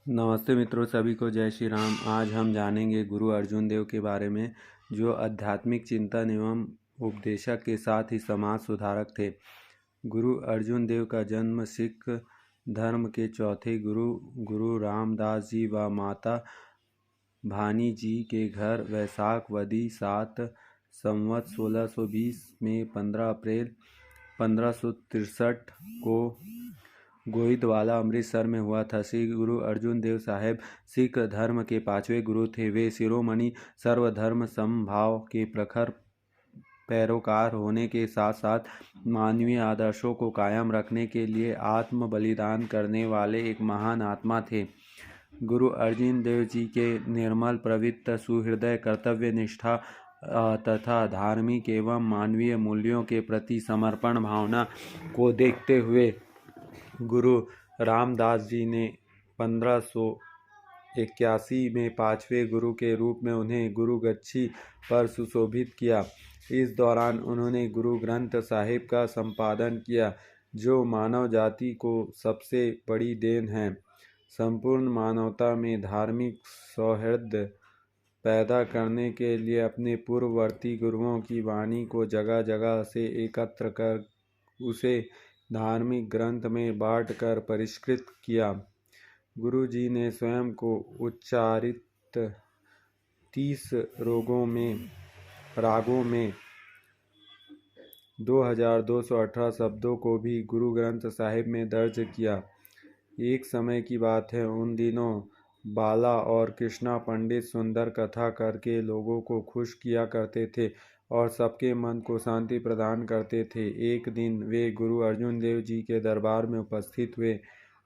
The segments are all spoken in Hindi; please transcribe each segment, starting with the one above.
नमस्ते मित्रों, सभी को जय श्री राम। आज हम जानेंगे गुरु अर्जुन देव के बारे में, जो आध्यात्मिक चिंतन एवं उपदेशक के साथ ही समाज सुधारक थे। गुरु अर्जुन देव का जन्म सिख धर्म के चौथे गुरु रामदास जी व माता भानी जी के घर वैशाख वदी 7 संवत 1620 में 15 अप्रैल 1563 को गोइंदवाला अमृतसर में हुआ था। श्री गुरु अर्जुन देव साहेब सिख धर्म के 5वें गुरु थे। वे शिरोमणि सर्वधर्म समभाव के प्रखर पैरोकार होने के साथ साथ मानवीय आदर्शों को कायम रखने के लिए आत्म बलिदान करने वाले एक महान आत्मा थे। गुरु अर्जुन देव जी के निर्मल, पवित्र, सुहृदय, कर्तव्य निष्ठा तथा धार्मिक एवं मानवीय मूल्यों के प्रति समर्पण भावना को देखते हुए गुरु रामदास जी ने 1581 में 5वें गुरु के रूप में उन्हें गुरु गच्छी पर सुशोभित किया। इस दौरान उन्होंने गुरु ग्रंथ साहिब का संपादन किया, जो मानव जाति को सबसे बड़ी देन है। संपूर्ण मानवता में धार्मिक सौहार्द पैदा करने के लिए अपने पूर्ववर्ती गुरुओं की वाणी को जगह जगह से एकत्र कर उसे धार्मिक ग्रंथ में बांटकर परिष्कृत किया। गुरु जी ने स्वयं को उच्चारित 30 रागों में 2218 शब्दों को भी गुरु ग्रंथ साहिब में दर्ज किया। एक समय की बात है, उन दिनों बाला और कृष्णा पंडित सुंदर कथा करके लोगों को खुश किया करते थे और सबके मन को शांति प्रदान करते थे। एक दिन वे गुरु अर्जुन देव जी के दरबार में उपस्थित हुए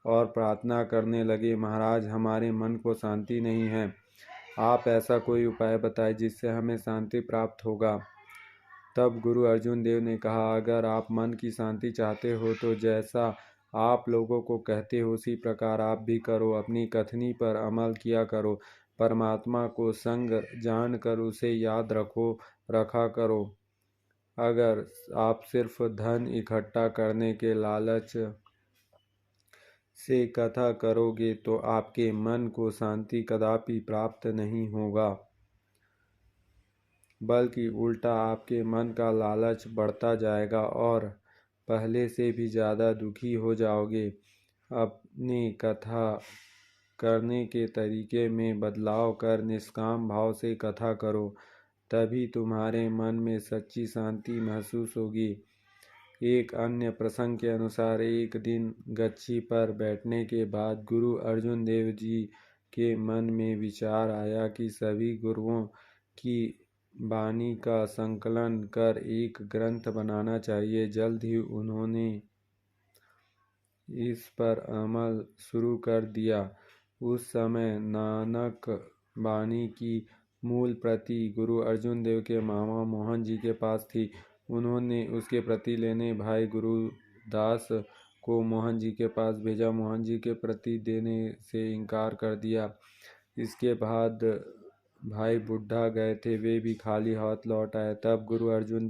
और प्रार्थना करने लगे, महाराज, हमारे मन को शांति नहीं है। आप ऐसा कोई उपाय बताएं जिससे हमें शांति प्राप्त होगा। तब गुरु अर्जुन देव ने कहा, अगर आप मन की शांति चाहते हो तो जैसा आप लोगों को कहते हो उसी प्रकार आप भी करो। अपनी कथनी पर अमल किया करो। परमात्मा को संग जानकर उसे याद रखा करो। अगर आप सिर्फ धन इकट्ठा करने के लालच से कथा करोगे तो आपके मन को शांति कदापि प्राप्त नहीं होगा, बल्कि उल्टा आपके मन का लालच बढ़ता जाएगा और पहले से भी ज़्यादा दुखी हो जाओगे। अपने कथा करने के तरीके में बदलाव कर निष्काम भाव से कथा करो, तभी तुम्हारे मन में सच्ची शांति महसूस होगी। एक अन्य प्रसंग के अनुसार एक दिन गच्छी पर बैठने के बाद गुरु अर्जुन देव जी के मन में विचार आया कि सभी गुरुओं की वाणी का संकलन कर एक ग्रंथ बनाना चाहिए। जल्द ही उन्होंने इस पर अमल शुरू कर दिया। उस समय नानक वाणी की मूल प्रति गुरु अर्जुन देव के मामा मोहन जी के पास थी। उन्होंने उसके प्रति लेने भाई गुरुदास को मोहन जी के पास भेजा। मोहन जी के प्रति देने से इनकार कर दिया। इसके बाद भाई बुढ़ा गए थे, वे भी खाली हाथ लौट आए। तब गुरु अर्जुन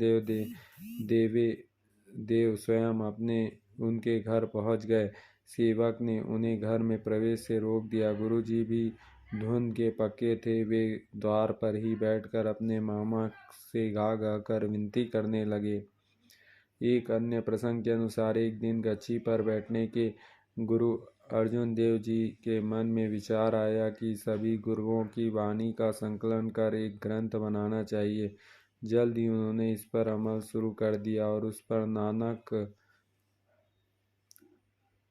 देव स्वयं उनके घर पहुंच गए। सेवक ने उन्हें घर में प्रवेश से रोक दिया। गुरु जी भी धुन के पक्के थे। वे द्वार पर ही बैठकर अपने मामा से गा गा कर विनती करने लगे। एक अन्य प्रसंग के अनुसार एक दिन गच्छी पर बैठने के गुरु अर्जुन देव जी के मन में विचार आया कि सभी गुरुओं की वाणी का संकलन कर एक ग्रंथ बनाना चाहिए। जल्द ही उन्होंने इस पर अमल शुरू कर दिया और उस पर नानक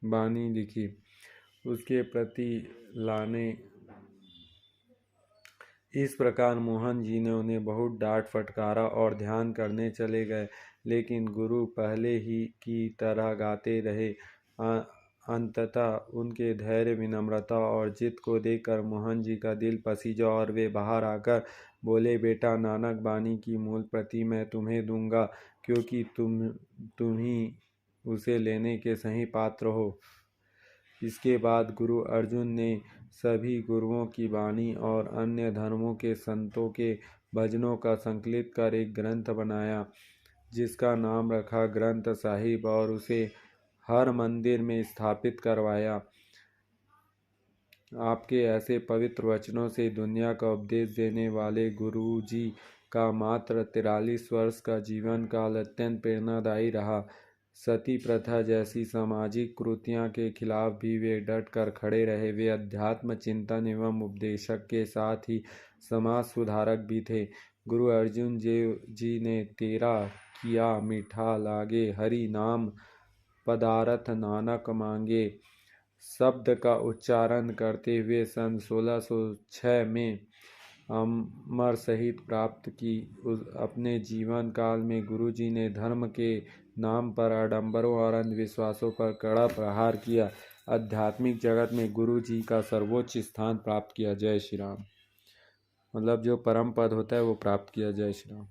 वाणी लिखी। उसके प्रति लाने इस प्रकार मोहन जी ने उन्हें बहुत डांट फटकारा और ध्यान करने चले गए, लेकिन गुरु पहले ही की तरह गाते रहे। अंततः उनके धैर्य, विनम्रता और जिद को देखकर मोहन जी का दिल पसीजा और वे बाहर आकर बोले, बेटा, नानक वाणी की मूल प्रति मैं तुम्हें दूंगा, क्योंकि तुम ही उसे लेने के सही पात्र हो। इसके बाद गुरु अर्जुन ने सभी गुरुओं की वाणी और अन्य धर्मों के संतों के भजनों का संकलित कर एक ग्रंथ बनाया, जिसका नाम रखा ग्रंथ साहिब, और उसे हर मंदिर में स्थापित करवाया। आपके ऐसे पवित्र वचनों से दुनिया का उपदेश देने वाले गुरु जी का मात्र 43 वर्ष का जीवन काल अत्यंत प्रेरणादायी रहा। सती प्रथा जैसी सामाजिक कुरीतियों के खिलाफ भी वे डट कर खड़े रहे। वे अध्यात्म चिंतन एवं उपदेशक के साथ ही समाज सुधारक भी थे। गुरु अर्जुन देव जी ने तेरा किया मीठा लागे, हरि नाम पदारथ नानक मांगे शब्द का उच्चारण करते हुए सन 1606 में अमर शहीद प्राप्त की। अपने जीवन काल में गुरु जी ने धर्म के नाम पर आडंबरों और अंधविश्वासों पर कड़ा प्रहार किया। आध्यात्मिक जगत में गुरु जी का सर्वोच्च स्थान प्राप्त किया। जय श्री राम। मतलब जो परम पद होता है वो प्राप्त किया। जय श्री राम।